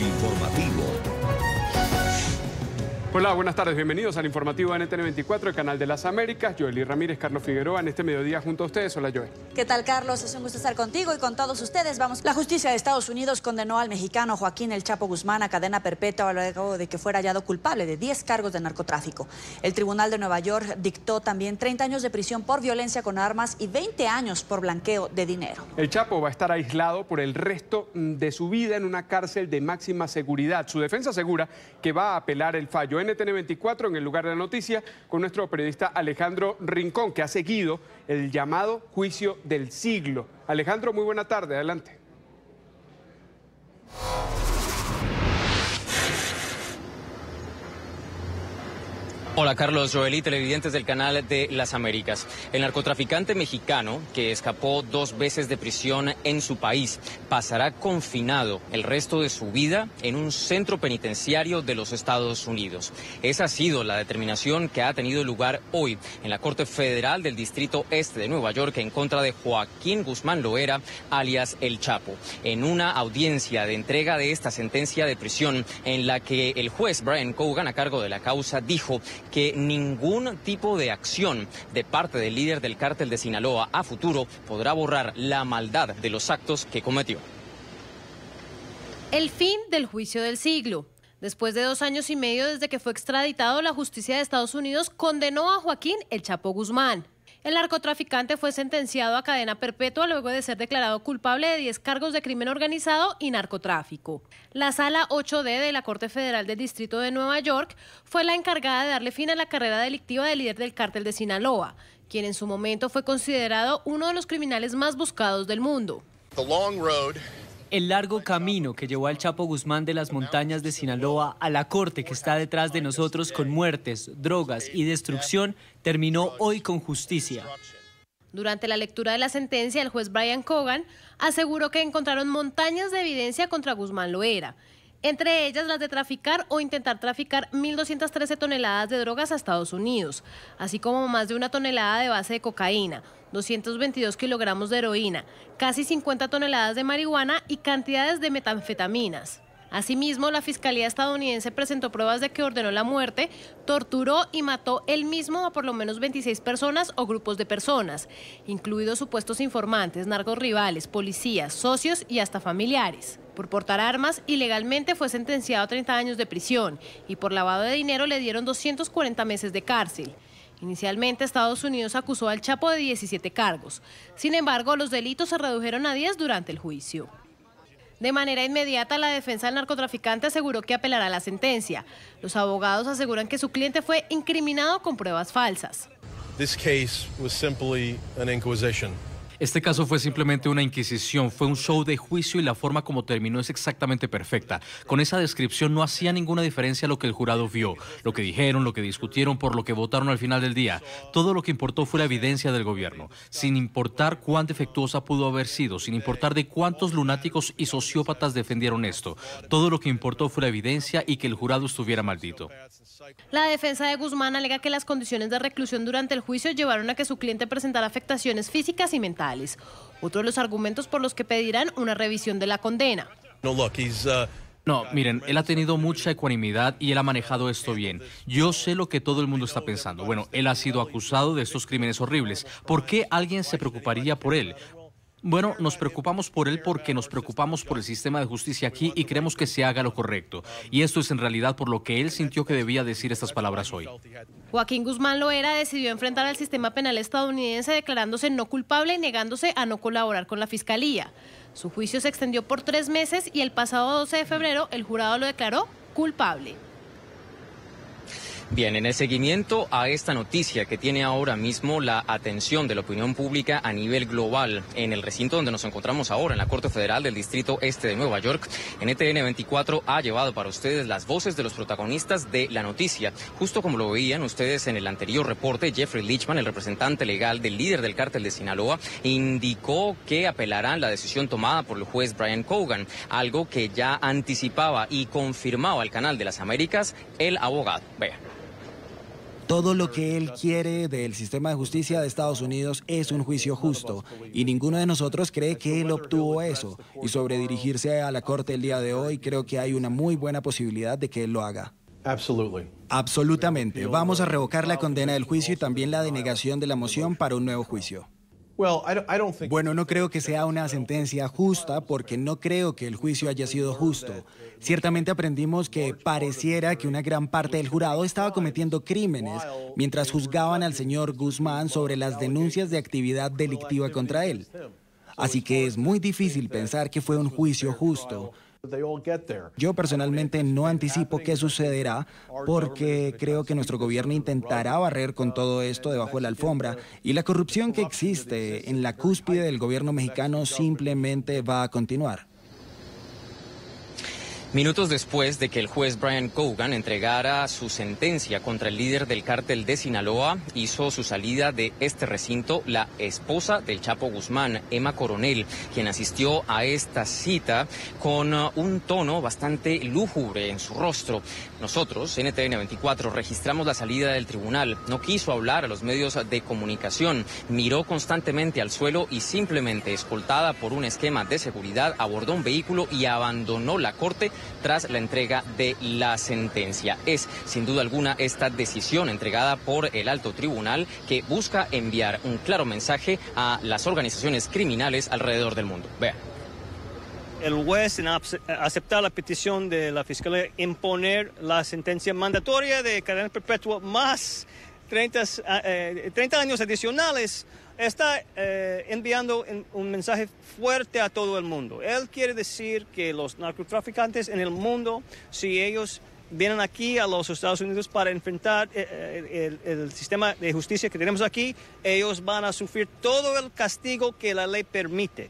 informativo. Hola, buenas tardes, bienvenidos al informativo de NTN24, el canal de las Américas. Joely Ramírez, Carlos Figueroa, en este mediodía junto a ustedes. Hola, Joel. ¿Qué tal, Carlos? Es un gusto estar contigo y con todos ustedes. La justicia de Estados Unidos condenó al mexicano Joaquín El Chapo Guzmán a cadena perpetua luego de que fuera hallado culpable de 10 cargos de narcotráfico. El Tribunal de Nueva York dictó también 30 años de prisión por violencia con armas y 20 años por blanqueo de dinero. El Chapo va a estar aislado por el resto de su vida en una cárcel de máxima seguridad. Su defensa asegura que va a apelar el fallo. NTN24 en el lugar de la noticia con nuestro periodista Alejandro Rincón, que ha seguido el llamado juicio del siglo. Alejandro, muy buena tarde, adelante. Hola Carlos, Joely, televidentes del canal de las Américas. El narcotraficante mexicano, que escapó 2 veces de prisión en su país, pasará confinado el resto de su vida en un centro penitenciario de los Estados Unidos. Esa ha sido la determinación que ha tenido lugar hoy en la Corte Federal del Distrito Este de Nueva York en contra de Joaquín Guzmán Loera, alias El Chapo, en una audiencia de entrega de esta sentencia de prisión en la que el juez Brian Cogan, a cargo de la causa, dijo que ningún tipo de acción de parte del líder del cártel de Sinaloa a futuro podrá borrar la maldad de los actos que cometió. El fin del juicio del siglo. Después de 2 años y medio desde que fue extraditado, la justicia de Estados Unidos condenó a Joaquín El Chapo Guzmán. El narcotraficante fue sentenciado a cadena perpetua luego de ser declarado culpable de 10 cargos de crimen organizado y narcotráfico. La Sala 8D de la Corte Federal del Distrito de Nueva York fue la encargada de darle fin a la carrera delictiva del líder del cártel de Sinaloa, quien en su momento fue considerado uno de los criminales más buscados del mundo. El largo camino que llevó al Chapo Guzmán de las montañas de Sinaloa a la corte que está detrás de nosotros con muertes, drogas y destrucción terminó hoy con justicia. Durante la lectura de la sentencia, el juez Brian Cogan aseguró que encontraron montañas de evidencia contra Guzmán Loera, entre ellas las de traficar o intentar traficar 1.213 toneladas de drogas a Estados Unidos, así como más de 1 tonelada de base de cocaína, 222 kilogramos de heroína, casi 50 toneladas de marihuana y cantidades de metanfetaminas. Asimismo, la Fiscalía estadounidense presentó pruebas de que ordenó la muerte, torturó y mató él mismo a por lo menos 26 personas o grupos de personas, incluidos supuestos informantes, narcorrivales, policías, socios y hasta familiares. Por portar armas, ilegalmente fue sentenciado a 30 años de prisión y por lavado de dinero le dieron 240 meses de cárcel. Inicialmente, Estados Unidos acusó al Chapo de 17 cargos. Sin embargo, los delitos se redujeron a 10 durante el juicio. De manera inmediata, la defensa del narcotraficante aseguró que apelará la sentencia. Los abogados aseguran que su cliente fue incriminado con pruebas falsas. This case was simply an inquisition. Este caso fue simplemente una inquisición, fue un show de juicio y la forma como terminó es exactamente perfecta. Con esa descripción no hacía ninguna diferencia lo que el jurado vio, lo que dijeron, lo que discutieron, por lo que votaron al final del día. Todo lo que importó fue la evidencia del gobierno, sin importar cuán defectuosa pudo haber sido, sin importar de cuántos lunáticos y sociópatas defendieron esto. Todo lo que importó fue la evidencia y que el jurado estuviera maldito. La defensa de Guzmán alega que las condiciones de reclusión durante el juicio llevaron a que su cliente presentara afectaciones físicas y mentales. Otro de los argumentos por los que pedirán una revisión de la condena. No, miren, él ha tenido mucha ecuanimidad y él ha manejado esto bien. Yo sé lo que todo el mundo está pensando. Bueno, él ha sido acusado de estos crímenes horribles. ¿Por qué alguien se preocuparía por él? Bueno, nos preocupamos por él porque nos preocupamos por el sistema de justicia aquí y queremos que se haga lo correcto. Y esto es en realidad por lo que él sintió que debía decir estas palabras hoy. Joaquín Guzmán Loera decidió enfrentar al sistema penal estadounidense declarándose no culpable y negándose a no colaborar con la fiscalía. Su juicio se extendió por 3 meses y el pasado 12 de febrero el jurado lo declaró culpable. Bien, en el seguimiento a esta noticia que tiene ahora mismo la atención de la opinión pública a nivel global en el recinto donde nos encontramos ahora, en la Corte Federal del Distrito Este de Nueva York, NTN24 ha llevado para ustedes las voces de los protagonistas de la noticia. Justo como lo veían ustedes en el anterior reporte, Jeffrey Lichman, el representante legal del líder del cártel de Sinaloa, indicó que apelarán la decisión tomada por el juez Brian Cogan, algo que ya anticipaba y confirmaba al canal de las Américas el abogado. Vean. Todo lo que él quiere del sistema de justicia de Estados Unidos es un juicio justo, y ninguno de nosotros cree que él obtuvo eso. Y sobre dirigirse a la corte el día de hoy, creo que hay una muy buena posibilidad de que él lo haga. Absolutamente. Vamos a revocar la condena del juicio y también la denegación de la moción para un nuevo juicio. Bueno, no creo que sea una sentencia justa porque no creo que el juicio haya sido justo. Ciertamente aprendimos que pareciera que una gran parte del jurado estaba cometiendo crímenes mientras juzgaban al señor Guzmán sobre las denuncias de actividad delictiva contra él. Así que es muy difícil pensar que fue un juicio justo. Yo personalmente no anticipo qué sucederá porque creo que nuestro gobierno intentará barrer con todo esto debajo de la alfombra y la corrupción que existe en la cúspide del gobierno mexicano simplemente va a continuar. Minutos después de que el juez Brian Cogan entregara su sentencia contra el líder del cártel de Sinaloa, hizo su salida de este recinto la esposa del Chapo Guzmán, Emma Coronel, quien asistió a esta cita con un tono bastante lúgubre en su rostro. Nosotros, NTN 24, registramos la salida del tribunal. No quiso hablar a los medios de comunicación, miró constantemente al suelo y simplemente, escoltada por un esquema de seguridad, abordó un vehículo y abandonó la corte tras la entrega de la sentencia. Es, sin duda alguna, esta decisión entregada por el alto tribunal que busca enviar un claro mensaje a las organizaciones criminales alrededor del mundo. Vean. El juez, en aceptar la petición de la Fiscalía, imponer la sentencia mandatoria de cadena perpetua más 30 años adicionales, está enviando un mensaje fuerte a todo el mundo. Él quiere decir que los narcotraficantes en el mundo, si ellos vienen aquí a los Estados Unidos para enfrentar el sistema de justicia que tenemos aquí, ellos van a sufrir todo el castigo que la ley permite.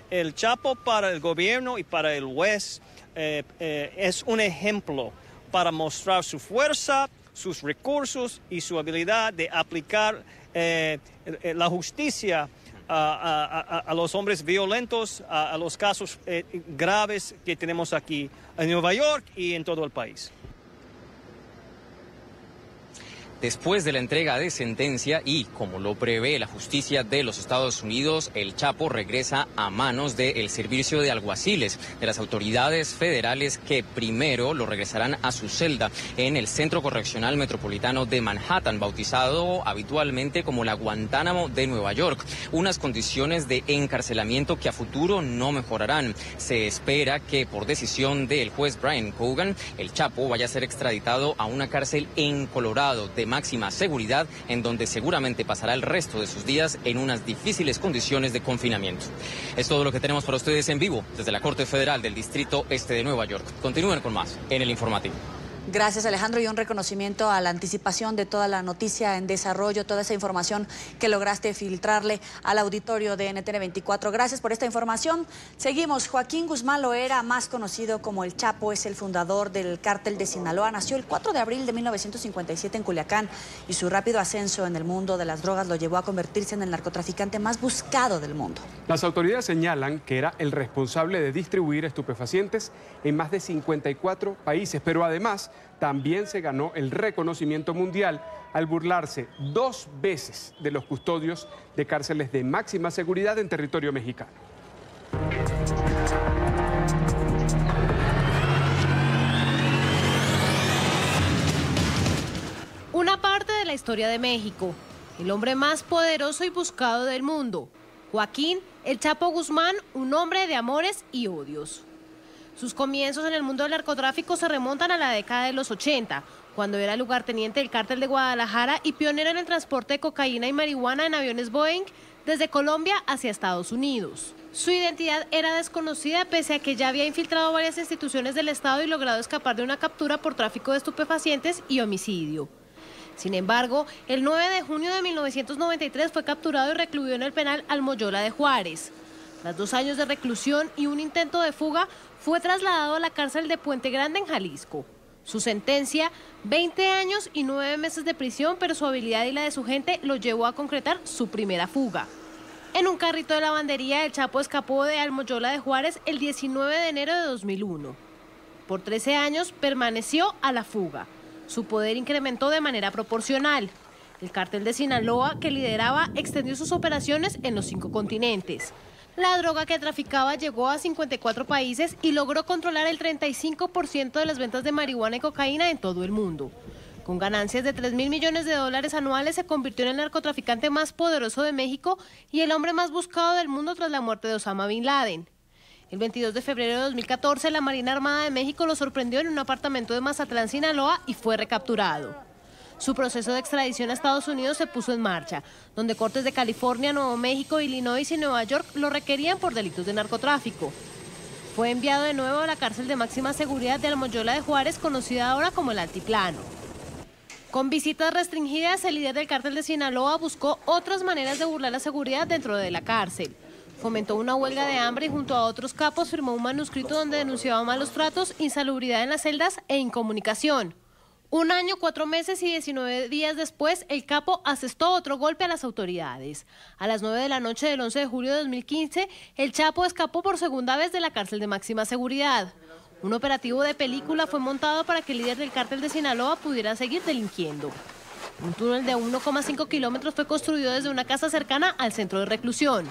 El Chapo para el gobierno y para el juez es un ejemplo para mostrar su fuerza, sus recursos y su habilidad de aplicar la justicia a los hombres violentos, a los casos graves que tenemos aquí en Nueva York y en todo el país. Después de la entrega de sentencia y, como lo prevé la justicia de los Estados Unidos, el Chapo regresa a manos del servicio de alguaciles de las autoridades federales que primero lo regresarán a su celda en el Centro Correccional Metropolitano de Manhattan, bautizado habitualmente como la Guantánamo de Nueva York. Unas condiciones de encarcelamiento que a futuro no mejorarán. Se espera que por decisión del juez Brian Cogan, el Chapo vaya a ser extraditado a una cárcel en Colorado de máxima seguridad, en donde seguramente pasará el resto de sus días en unas difíciles condiciones de confinamiento. Es todo lo que tenemos para ustedes en vivo desde la Corte Federal del Distrito Este de Nueva York. Continúen con más en el informativo. Gracias, Alejandro, y un reconocimiento a la anticipación de toda la noticia en desarrollo, toda esa información que lograste filtrarle al auditorio de NTN 24. Gracias por esta información. Seguimos. Joaquín Guzmán Loera, más conocido como El Chapo, es el fundador del cártel de Sinaloa. Nació el 4 de abril de 1957 en Culiacán y su rápido ascenso en el mundo de las drogas lo llevó a convertirse en el narcotraficante más buscado del mundo. Las autoridades señalan que era el responsable de distribuir estupefacientes en más de 54 países, pero además también se ganó el reconocimiento mundial al burlarse 2 veces de los custodios de cárceles de máxima seguridad en territorio mexicano. Una parte de la historia de México, el hombre más poderoso y buscado del mundo, Joaquín El Chapo Guzmán, un hombre de amores y odios. Sus comienzos en el mundo del narcotráfico se remontan a la década de los 80, cuando era lugarteniente del cártel de Guadalajara y pionero en el transporte de cocaína y marihuana en aviones Boeing desde Colombia hacia Estados Unidos. Su identidad era desconocida pese a que ya había infiltrado varias instituciones del Estado y logrado escapar de una captura por tráfico de estupefacientes y homicidio. Sin embargo, el 9 de junio de 1993 fue capturado y recluido en el penal Almoyola de Juárez. Tras 2 años de reclusión y un intento de fuga, fue trasladado a la cárcel de Puente Grande en Jalisco. Su sentencia, 20 años y 9 meses de prisión, pero su habilidad y la de su gente lo llevó a concretar su primera fuga. En un carrito de lavandería, el Chapo escapó de Almoyola de Juárez el 19 de enero de 2001. Por 13 años permaneció a la fuga. Su poder incrementó de manera proporcional. El cártel de Sinaloa, que lideraba, extendió sus operaciones en los 5 continentes. La droga que traficaba llegó a 54 países y logró controlar el 35% de las ventas de marihuana y cocaína en todo el mundo. Con ganancias de $3.000 millones anuales, se convirtió en el narcotraficante más poderoso de México y el hombre más buscado del mundo tras la muerte de Osama Bin Laden. El 22 de febrero de 2014, la Marina Armada de México lo sorprendió en un apartamento de Mazatlán, Sinaloa, y fue recapturado. Su proceso de extradición a Estados Unidos se puso en marcha, donde cortes de California, Nuevo México, Illinois y Nueva York lo requerían por delitos de narcotráfico. Fue enviado de nuevo a la cárcel de máxima seguridad de Almoyola de Juárez, conocida ahora como el Altiplano. Con visitas restringidas, el líder del cártel de Sinaloa buscó otras maneras de burlar la seguridad dentro de la cárcel. Fomentó una huelga de hambre y junto a otros capos firmó un manuscrito donde denunciaba malos tratos, insalubridad en las celdas e incomunicación. 1 año, 4 meses y 19 días después, el capo asestó otro golpe a las autoridades. A las 9 de la noche del 11 de julio de 2015, el Chapo escapó por segunda vez de la cárcel de máxima seguridad. Un operativo de película fue montado para que el líder del cártel de Sinaloa pudiera seguir delinquiendo. Un túnel de 1,5 kilómetros fue construido desde una casa cercana al centro de reclusión.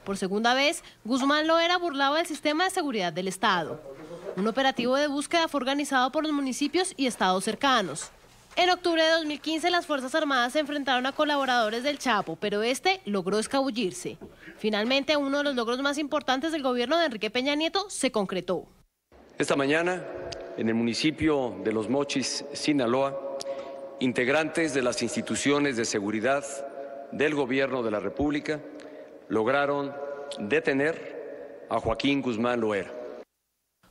Por segunda vez, Guzmán Loera burlaba el sistema de seguridad del Estado. Un operativo de búsqueda fue organizado por los municipios y estados cercanos. En octubre de 2015, las Fuerzas Armadas se enfrentaron a colaboradores del Chapo, pero este logró escabullirse. Finalmente, uno de los logros más importantes del gobierno de Enrique Peña Nieto se concretó. Esta mañana, en el municipio de Los Mochis, Sinaloa, integrantes de las instituciones de seguridad del gobierno de la República lograron detener a Joaquín Guzmán Loera.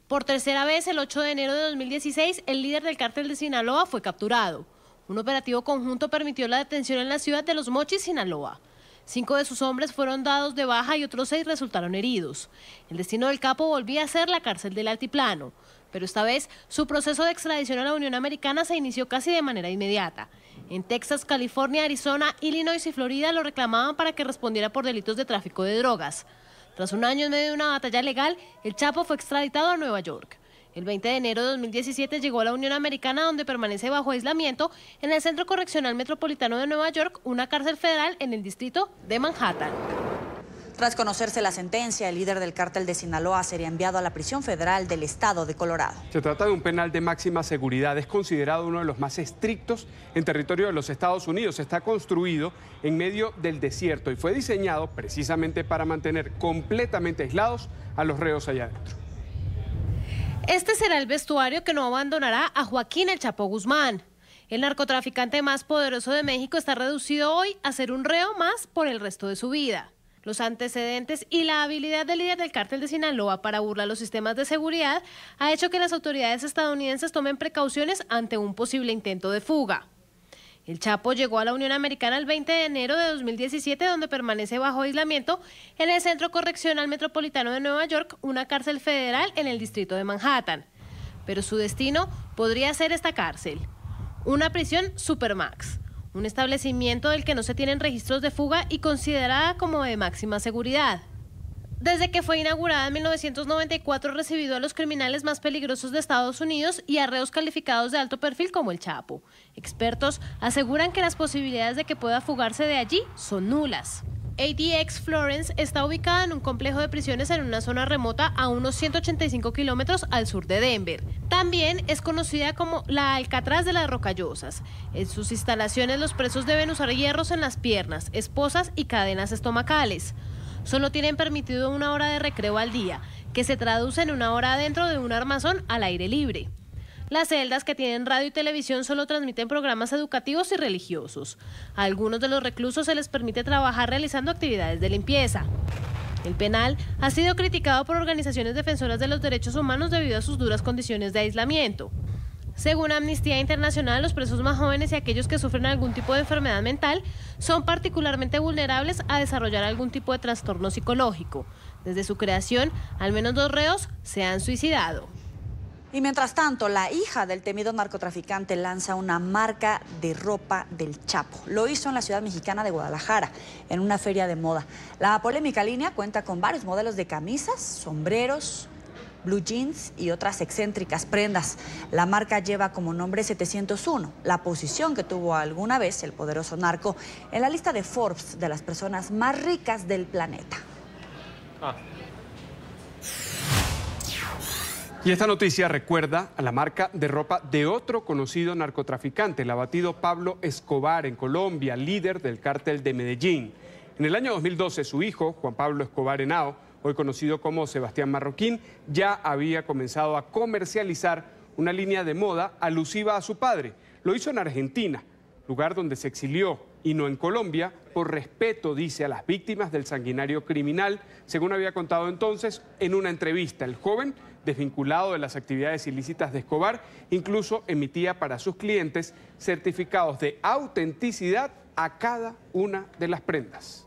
Por tercera vez, el 8 de enero de 2016, el líder del cártel de Sinaloa fue capturado. Un operativo conjunto permitió la detención en la ciudad de Los Mochis, Sinaloa. 5 de sus hombres fueron dados de baja y otros 6 resultaron heridos. El destino del capo volvía a ser la cárcel del Altiplano, pero esta vez su proceso de extradición a la Unión Americana se inició casi de manera inmediata. En Texas, California, Arizona, Illinois y Florida lo reclamaban para que respondiera por delitos de tráfico de drogas. Tras 1 año en medio de una batalla legal, el Chapo fue extraditado a Nueva York. El 20 de enero de 2017 llegó a la Unión Americana, donde permanece bajo aislamiento en el Centro Correccional Metropolitano de Nueva York, una cárcel federal en el distrito de Manhattan. Tras conocerse la sentencia, el líder del cártel de Sinaloa sería enviado a la prisión federal del estado de Colorado. Se trata de un penal de máxima seguridad. Es considerado uno de los más estrictos en territorio de los Estados Unidos. Está construido en medio del desierto y fue diseñado precisamente para mantener completamente aislados a los reos allá adentro. Este será el vestuario que no abandonará a Joaquín El Chapo Guzmán. El narcotraficante más poderoso de México está reducido hoy a ser un reo más por el resto de su vida. Los antecedentes y la habilidad del líder del cártel de Sinaloa para burlar los sistemas de seguridad ha hecho que las autoridades estadounidenses tomen precauciones ante un posible intento de fuga. El Chapo llegó a la Unión Americana el 20 de enero de 2017, donde permanece bajo aislamiento en el Centro Correccional Metropolitano de Nueva York, una cárcel federal en el distrito de Manhattan. Pero su destino podría ser esta cárcel, una prisión Supermax, un establecimiento del que no se tienen registros de fuga y considerada como de máxima seguridad. Desde que fue inaugurada en 1994, ha recibido a los criminales más peligrosos de Estados Unidos y a reos calificados de alto perfil como el Chapo. Expertos aseguran que las posibilidades de que pueda fugarse de allí son nulas. ADX Florence está ubicada en un complejo de prisiones en una zona remota a unos 185 kilómetros al sur de Denver. También es conocida como la Alcatraz de las Rocallosas. En sus instalaciones los presos deben usar hierros en las piernas, esposas y cadenas estomacales. Solo tienen permitido 1 hora de recreo al día, que se traduce en 1 hora dentro de un armazón al aire libre. Las celdas, que tienen radio y televisión, solo transmiten programas educativos y religiosos. A algunos de los reclusos se les permite trabajar realizando actividades de limpieza. El penal ha sido criticado por organizaciones defensoras de los derechos humanos debido a sus duras condiciones de aislamiento. Según Amnistía Internacional, los presos más jóvenes y aquellos que sufren algún tipo de enfermedad mental son particularmente vulnerables a desarrollar algún tipo de trastorno psicológico. Desde su creación, al menos 2 reos se han suicidado. Y mientras tanto, la hija del temido narcotraficante lanza una marca de ropa del Chapo. Lo hizo en la ciudad mexicana de Guadalajara, en una feria de moda. La polémica línea cuenta con varios modelos de camisas, sombreros blue jeans y otras excéntricas prendas. La marca lleva como nombre 701, la posición que tuvo alguna vez el poderoso narco en la lista de Forbes de las personas más ricas del planeta. Y esta noticia recuerda a la marca de ropa de otro conocido narcotraficante, el abatido Pablo Escobar en Colombia, líder del cártel de Medellín. En el año 2012, su hijo, Juan Pablo Escobar Henao, hoy conocido como Sebastián Marroquín, ya había comenzado a comercializar una línea de moda alusiva a su padre. Lo hizo en Argentina, lugar donde se exilió, y no en Colombia, por respeto, dice, a las víctimas del sanguinario criminal, según había contado entonces en una entrevista. El joven, desvinculado de las actividades ilícitas de Escobar, incluso emitía para sus clientes certificados de autenticidad a cada una de las prendas.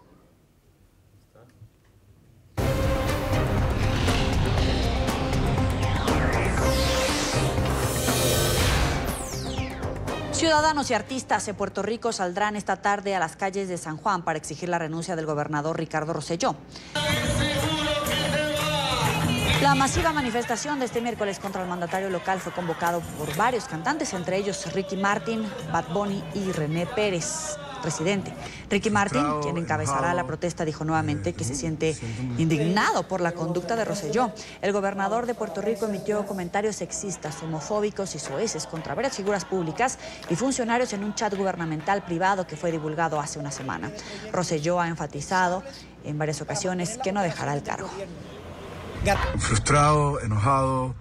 Ciudadanos y artistas de Puerto Rico saldrán esta tarde a las calles de San Juan para exigir la renuncia del gobernador Ricardo Rosselló. La masiva manifestación de este miércoles contra el mandatario local fue convocado por varios cantantes, entre ellos Ricky Martin, Bad Bunny y René Pérez, presidente. Ricky Martin, quien encabezará la protesta, dijo nuevamente que se siente indignado por la conducta de Rosselló. El gobernador de Puerto Rico emitió comentarios sexistas, homofóbicos y soeces contra varias figuras públicas y funcionarios en un chat gubernamental privado que fue divulgado hace una semana. Rosselló ha enfatizado en varias ocasiones que no dejará el cargo. Frustrado, enojado,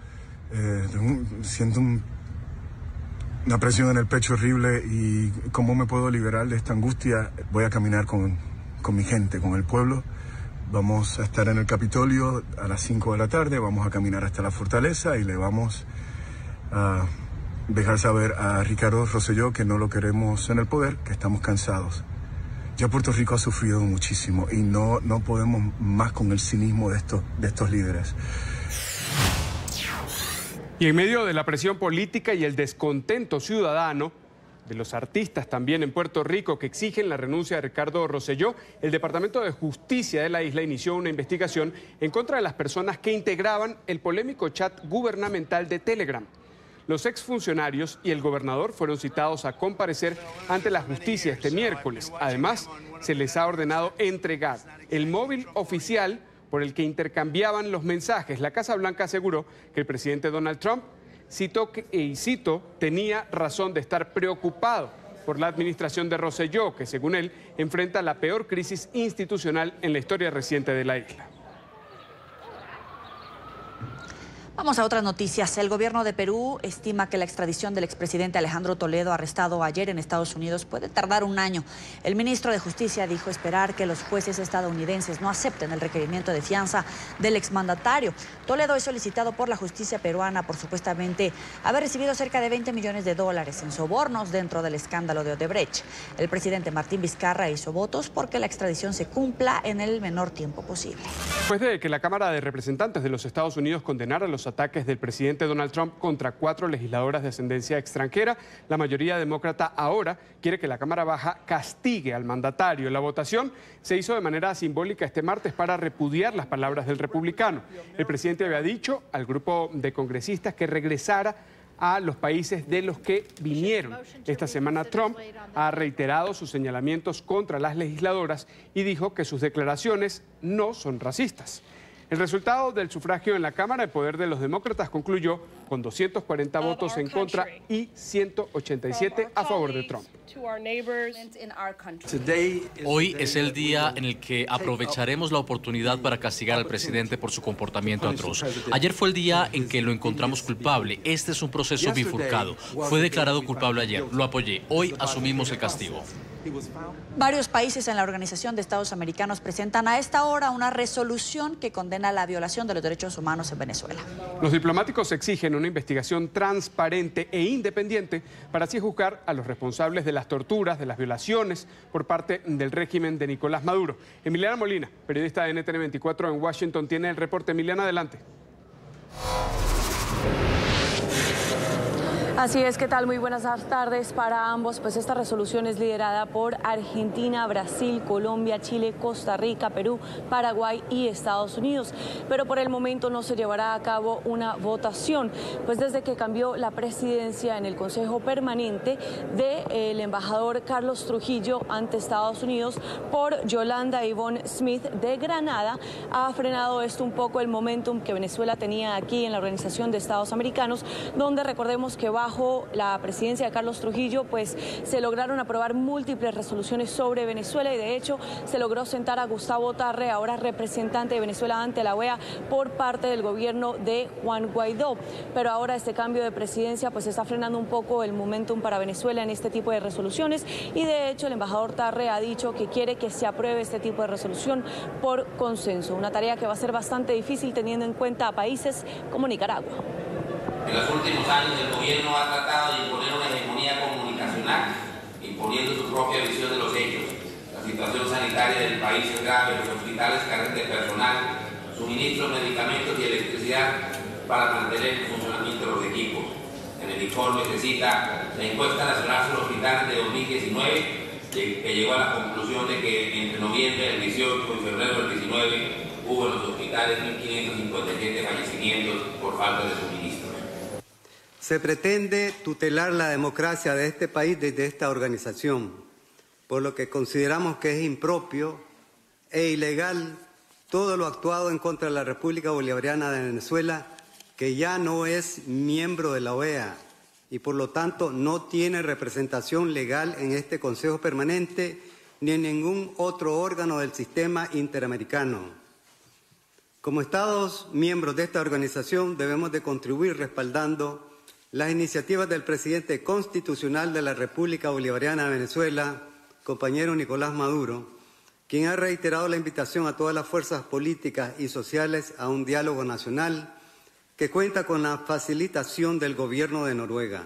siento una presión en el pecho horrible y cómo me puedo liberar de esta angustia. Voy a caminar con mi gente, con el pueblo. Vamos a estar en el Capitolio a las 5 de la tarde, vamos a caminar hasta la fortaleza y le vamos a dejar saber a Ricardo Rosselló que no lo queremos en el poder, que estamos cansados. Ya Puerto Rico ha sufrido muchísimo y no podemos más con el cinismo de estos líderes. Y en medio de la presión política y el descontento ciudadano de los artistas también en Puerto Rico que exigen la renuncia de Ricardo Rosselló, el Departamento de Justicia de la isla inició una investigación en contra de las personas que integraban el polémico chat gubernamental de Telegram. Los exfuncionarios y el gobernador fueron citados a comparecer ante la justicia este miércoles. Además, se les ha ordenado entregar el móvil oficial por el que intercambiaban los mensajes. La Casa Blanca aseguró que el presidente Donald Trump, cito, tenía razón de estar preocupado por la administración de Rosselló, que según él enfrenta la peor crisis institucional en la historia reciente de la isla. Vamos a otras noticias. El gobierno de Perú estima que la extradición del expresidente Alejandro Toledo, arrestado ayer en Estados Unidos, puede tardar un año. El ministro de Justicia dijo esperar que los jueces estadounidenses no acepten el requerimiento de fianza del exmandatario. Toledo es solicitado por la justicia peruana por supuestamente haber recibido cerca de 20 millones de dólares en sobornos dentro del escándalo de Odebrecht. El presidente Martín Vizcarra hizo votos porque la extradición se cumpla en el menor tiempo posible. Después de que la Cámara de Representantes de los Estados Unidos condenara los ataques del presidente Donald Trump contra 4 legisladoras de ascendencia extranjera, la mayoría demócrata ahora quiere que la Cámara Baja castigue al mandatario. La votación se hizo de manera simbólica este martes para repudiar las palabras del republicano. El presidente había dicho al grupo de congresistas que regresara a los países de los que vinieron. Esta semana Trump ha reiterado sus señalamientos contra las legisladoras y dijo que sus declaraciones no son racistas. El resultado del sufragio en la Cámara, el poder de los demócratas concluyó con 240 votos en contra y 187 a favor de Trump. Hoy es el día en el que aprovecharemos la oportunidad para castigar al presidente por su comportamiento atroz. Ayer fue el día en que lo encontramos culpable. Este es un proceso bifurcado. Fue declarado culpable ayer. Lo apoyé. Hoy asumimos el castigo. Varios países en la Organización de Estados Americanos presentan a esta hora una resolución que condena la violación de los derechos humanos en Venezuela. Los diplomáticos exigen una investigación transparente e independiente para así juzgar a los responsables de las torturas, de las violaciones por parte del régimen de Nicolás Maduro. Emiliana Molina, periodista de NTN 24 en Washington, tiene el reporte. Emiliana, adelante. Así es, ¿qué tal? Muy buenas tardes para ambos. Pues esta resolución es liderada por Argentina, Brasil, Colombia, Chile, Costa Rica, Perú, Paraguay y Estados Unidos. Pero por el momento no se llevará a cabo una votación, pues desde que cambió la presidencia en el Consejo Permanente del embajador Carlos Trujillo ante Estados Unidos por Yolanda Yvonne Smith de Granada, ha frenado esto un poco el momentum que Venezuela tenía aquí en la Organización de Estados Americanos, donde recordemos que bajo la presidencia de Carlos Trujillo pues se lograron aprobar múltiples resoluciones sobre Venezuela y de hecho se logró sentar a Gustavo Tarre, ahora representante de Venezuela ante la OEA por parte del gobierno de Juan Guaidó. Pero ahora este cambio de presidencia pues está frenando un poco el momentum para Venezuela en este tipo de resoluciones y de hecho el embajador Tarre ha dicho que quiere que se apruebe este tipo de resolución por consenso, una tarea que va a ser bastante difícil teniendo en cuenta a países como Nicaragua. En los últimos años el gobierno ha tratado de imponer una hegemonía comunicacional, imponiendo su propia visión de los hechos. La situación sanitaria del país es grave, los hospitales carecen de personal, suministros, medicamentos y electricidad para mantener el funcionamiento de los equipos. En el informe se cita la encuesta nacional sobre hospitales de 2019, que llegó a la conclusión de que entre noviembre del 18 y febrero del 19 hubo en los hospitales 1.557 fallecimientos por falta de suministro. Se pretende tutelar la democracia de este país desde esta organización, por lo que consideramos que es impropio e ilegal todo lo actuado en contra de la República Bolivariana de Venezuela, que ya no es miembro de la OEA y por lo tanto no tiene representación legal en este Consejo Permanente ni en ningún otro órgano del sistema interamericano. Como Estados miembros de esta organización debemos de contribuir respaldando las iniciativas del presidente constitucional de la República Bolivariana de Venezuela, compañero Nicolás Maduro, quien ha reiterado la invitación a todas las fuerzas políticas y sociales a un diálogo nacional que cuenta con la facilitación del gobierno de Noruega.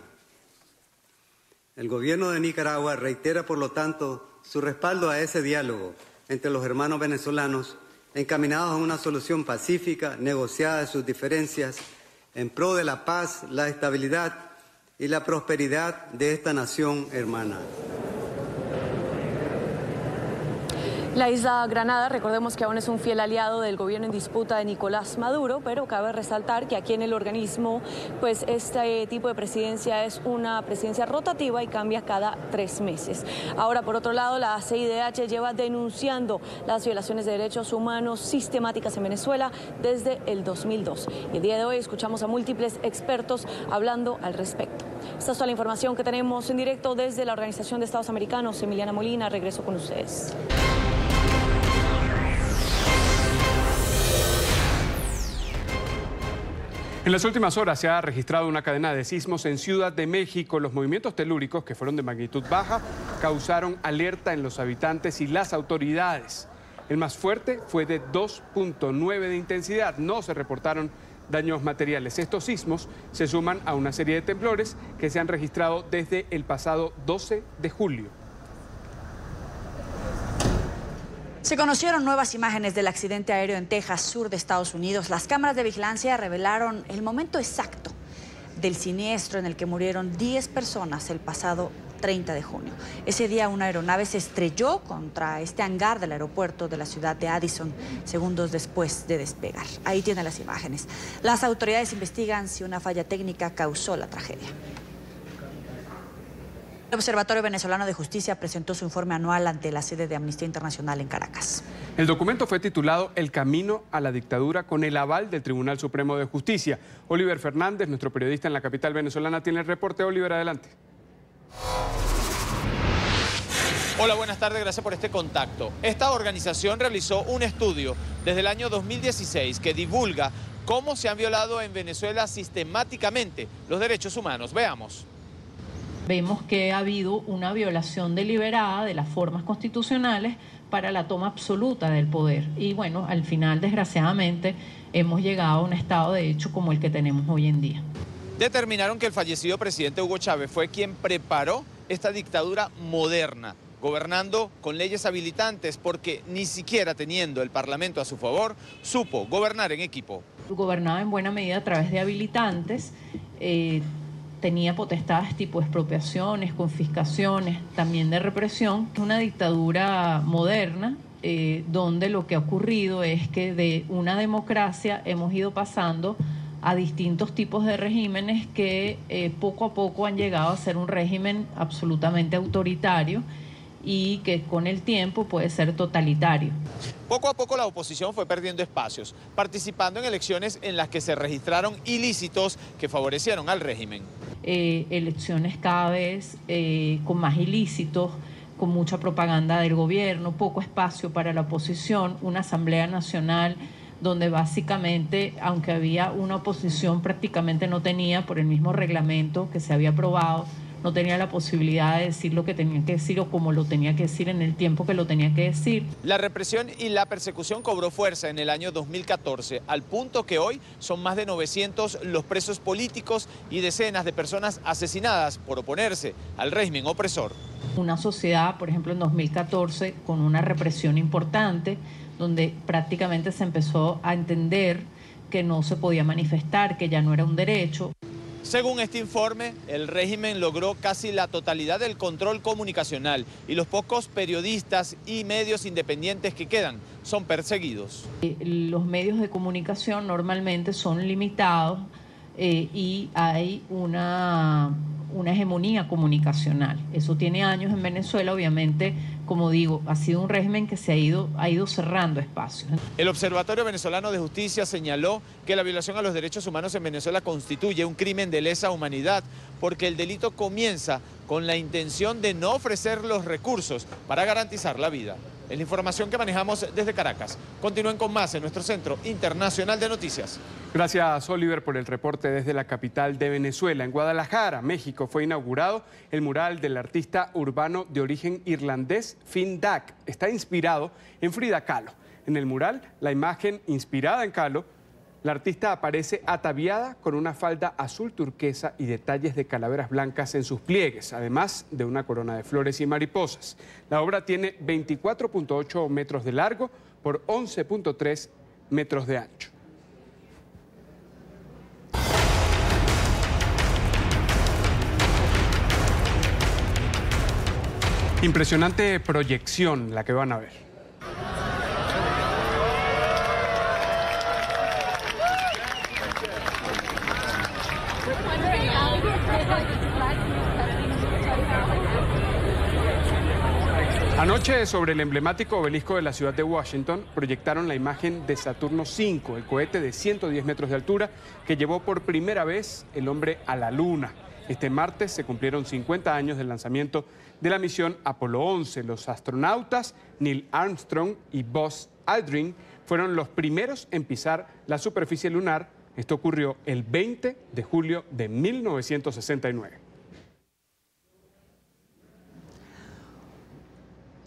El gobierno de Nicaragua reitera, por lo tanto, su respaldo a ese diálogo entre los hermanos venezolanos, encaminados a una solución pacífica, negociada de sus diferencias, en pro de la paz, la estabilidad y la prosperidad de esta nación hermana. La isla Granada, recordemos que aún es un fiel aliado del gobierno en disputa de Nicolás Maduro, pero cabe resaltar que aquí en el organismo, pues este tipo de presidencia es una presidencia rotativa y cambia cada 3 meses. Ahora, por otro lado, la CIDH lleva denunciando las violaciones de derechos humanos sistemáticas en Venezuela desde el 2002. Y el día de hoy escuchamos a múltiples expertos hablando al respecto. Esta es toda la información que tenemos en directo desde la Organización de Estados Americanos. Emiliana Molina, regreso con ustedes. En las últimas horas se ha registrado una cadena de sismos en Ciudad de México. Los movimientos telúricos, que fueron de magnitud baja, causaron alerta en los habitantes y las autoridades. El más fuerte fue de 2.9 de intensidad. No se reportaron daños materiales. Estos sismos se suman a una serie de temblores que se han registrado desde el pasado 12 de julio. Se conocieron nuevas imágenes del accidente aéreo en Texas, sur de Estados Unidos. Las cámaras de vigilancia revelaron el momento exacto del siniestro en el que murieron 10 personas el pasado 30 de junio. Ese día una aeronave se estrelló contra este hangar del aeropuerto de la ciudad de Addison, segundos después de despegar. Ahí tienen las imágenes. Las autoridades investigan si una falla técnica causó la tragedia. El Observatorio Venezolano de Justicia presentó su informe anual ante la sede de Amnistía Internacional en Caracas. El documento fue titulado El camino a la dictadura, con el aval del Tribunal Supremo de Justicia. Oliver Fernández, nuestro periodista en la capital venezolana, tiene el reporte. Oliver, adelante. Hola, buenas tardes, gracias por este contacto. Esta organización realizó un estudio desde el año 2016 que divulga cómo se han violado en Venezuela sistemáticamente los derechos humanos. Veamos. Vemos que ha habido una violación deliberada de las formas constitucionales para la toma absoluta del poder. Y bueno, al final, desgraciadamente, hemos llegado a un estado de hecho como el que tenemos hoy en día. Determinaron que el fallecido presidente Hugo Chávez fue quien preparó esta dictadura moderna, gobernando con leyes habilitantes porque ni siquiera teniendo el Parlamento a su favor, supo gobernar en equipo. Gobernaba en buena medida a través de habilitantes, tenía potestades tipo expropiaciones, confiscaciones, también de represión. Es una dictadura moderna donde lo que ha ocurrido es que de una democracia hemos ido pasando a distintos tipos de regímenes que poco a poco han llegado a ser un régimen absolutamente autoritario y que con el tiempo puede ser totalitario. Poco a poco la oposición fue perdiendo espacios, participando en elecciones en las que se registraron ilícitos que favorecieron al régimen. Elecciones cada vez con más ilícitos, con mucha propaganda del gobierno, poco espacio para la oposición, una Asamblea Nacional donde básicamente, aunque había una oposición, prácticamente no tenía, por el mismo reglamento que se había aprobado, no tenía la posibilidad de decir lo que tenía que decir o como lo tenía que decir en el tiempo que lo tenía que decir. La represión y la persecución cobró fuerza en el año 2014, al punto que hoy son más de 900 los presos políticos y decenas de personas asesinadas por oponerse al régimen opresor. Una sociedad, por ejemplo, en 2014, con una represión importante, donde prácticamente se empezó a entender que no se podía manifestar, que ya no era un derecho. Según este informe, el régimen logró casi la totalidad del control comunicacional y los pocos periodistas y medios independientes que quedan son perseguidos. Los medios de comunicación normalmente son limitados y hay una hegemonía comunicacional. Eso tiene años en Venezuela, obviamente, como digo, ha sido un régimen que se ha ido cerrando espacios. El Observatorio Venezolano de Justicia señaló que la violación a los derechos humanos en Venezuela constituye un crimen de lesa humanidad porque el delito comienza con la intención de no ofrecer los recursos para garantizar la vida. Es la información que manejamos desde Caracas. Continúen con más en nuestro Centro Internacional de Noticias. Gracias, Oliver, por el reporte desde la capital de Venezuela. En Guadalajara, México, fue inaugurado el mural del artista urbano de origen irlandés Finn Dack. Está inspirado en Frida Kahlo. En el mural, la imagen inspirada en Kahlo, la artista aparece ataviada con una falda azul turquesa y detalles de calaveras blancas en sus pliegues, además de una corona de flores y mariposas. La obra tiene 24.8 metros de largo por 11.3 metros de ancho. Impresionante proyección la que van a ver. Anoche, sobre el emblemático obelisco de la ciudad de Washington, proyectaron la imagen de Saturno V, el cohete de 110 metros de altura que llevó por primera vez el hombre a la Luna. Este martes se cumplieron 50 años del lanzamiento de la misión Apolo 11. Los astronautas Neil Armstrong y Buzz Aldrin fueron los primeros en pisar la superficie lunar. Esto ocurrió el 20 de julio de 1969.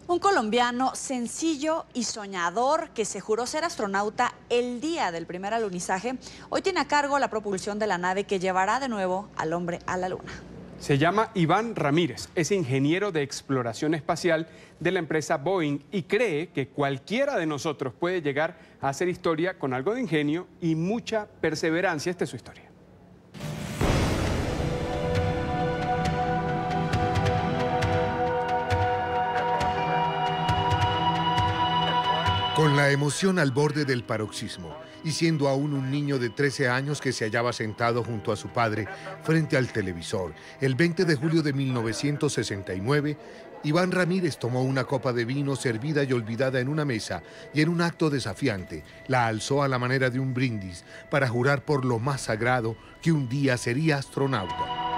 Un colombiano sencillo y soñador que se juró ser astronauta el día del primer alunizaje, hoy tiene a cargo la propulsión de la nave que llevará de nuevo al hombre a la Luna. Se llama Iván Ramírez, es ingeniero de exploración espacial de la empresa Boeing y cree que cualquiera de nosotros puede llegar a hacer historia con algo de ingenio y mucha perseverancia. Esta es su historia. Con la emoción al borde del paroxismo y siendo aún un niño de 13 años que se hallaba sentado junto a su padre frente al televisor, el 20 de julio de 1969, Iván Ramírez tomó una copa de vino servida y olvidada en una mesa y en un acto desafiante la alzó a la manera de un brindis para jurar por lo más sagrado que un día sería astronauta.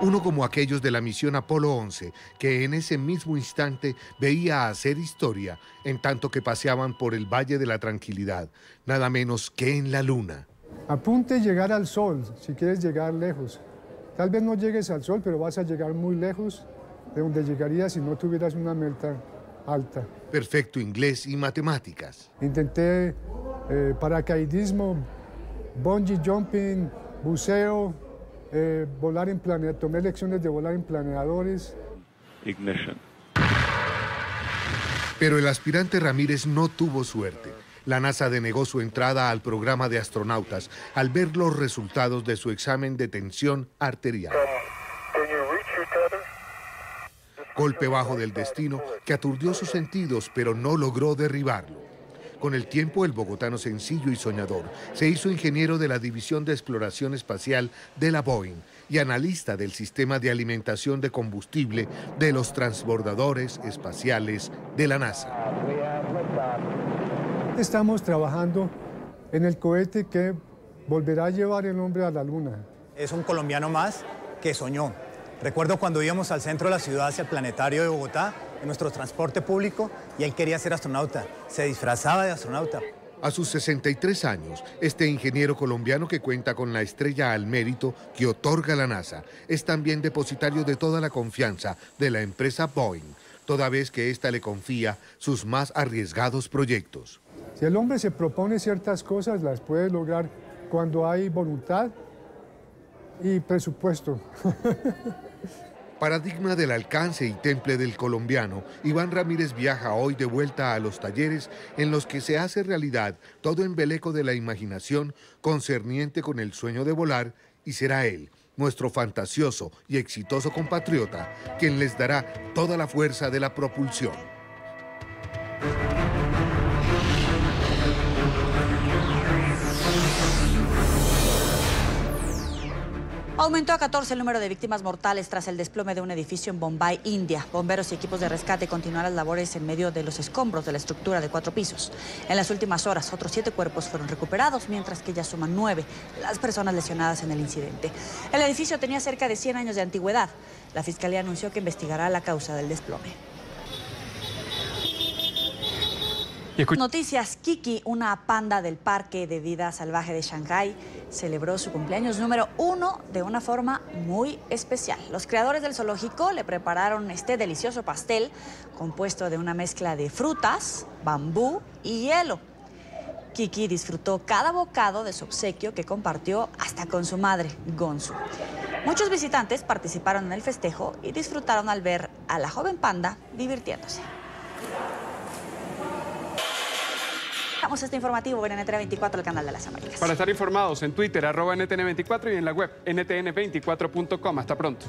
Uno como aquellos de la misión Apolo 11, que en ese mismo instante veía hacer historia, en tanto que paseaban por el Valle de la Tranquilidad, nada menos que en la Luna. Apunte llegar al Sol, si quieres llegar lejos. Tal vez no llegues al Sol, pero vas a llegar muy lejos de donde llegarías si no tuvieras una meta alta. Perfecto inglés y matemáticas. Intenté paracaidismo, bungee jumping, buceo, volar en planeadores, tomé lecciones de volar en planeadores. Ignition. Pero el aspirante Ramírez no tuvo suerte. La NASA denegó su entrada al programa de astronautas al ver los resultados de su examen de tensión arterial. Golpe bajo del destino que aturdió sus sentidos, pero no logró derribarlo. Con el tiempo, el bogotano sencillo y soñador se hizo ingeniero de la División de Exploración Espacial de la Boeing y analista del sistema de alimentación de combustible de los transbordadores espaciales de la NASA. Estamos trabajando en el cohete que volverá a llevar el hombre a la Luna. Es un colombiano más que soñó. Recuerdo cuando íbamos al centro de la ciudad, hacia el planetario de Bogotá, en nuestro transporte público, y él quería ser astronauta, se disfrazaba de astronauta. A sus 63 años, este ingeniero colombiano que cuenta con la estrella al mérito que otorga la NASA, es también depositario de toda la confianza de la empresa Boeing, toda vez que ésta le confía sus más arriesgados proyectos. Si el hombre se propone ciertas cosas, las puede lograr cuando hay voluntad y presupuesto. Paradigma del alcance y temple del colombiano, Iván Ramírez viaja hoy de vuelta a los talleres en los que se hace realidad todo embeleco de la imaginación concerniente con el sueño de volar, y será él, nuestro fantasioso y exitoso compatriota, quien les dará toda la fuerza de la propulsión. Aumentó a 14 el número de víctimas mortales tras el desplome de un edificio en Bombay, India. Bomberos y equipos de rescate continúan las labores en medio de los escombros de la estructura de 4 pisos. En las últimas horas, otros 7 cuerpos fueron recuperados, mientras que ya suman 9 las personas lesionadas en el incidente. El edificio tenía cerca de 100 años de antigüedad. La Fiscalía anunció que investigará la causa del desplome. Noticias: Kiki, una panda del Parque de Vida Salvaje de Shanghái, celebró su cumpleaños número 1 de una forma muy especial. Los creadores del zoológico le prepararon este delicioso pastel compuesto de una mezcla de frutas, bambú y hielo. Kiki disfrutó cada bocado de su obsequio, que compartió hasta con su madre, Gonzu. Muchos visitantes participaron en el festejo y disfrutaron al ver a la joven panda divirtiéndose. Vamos a este informativo en NTN24, el canal de las Américas. Para estar informados en Twitter, @NTN24 y en la web ntn24.com. Hasta pronto.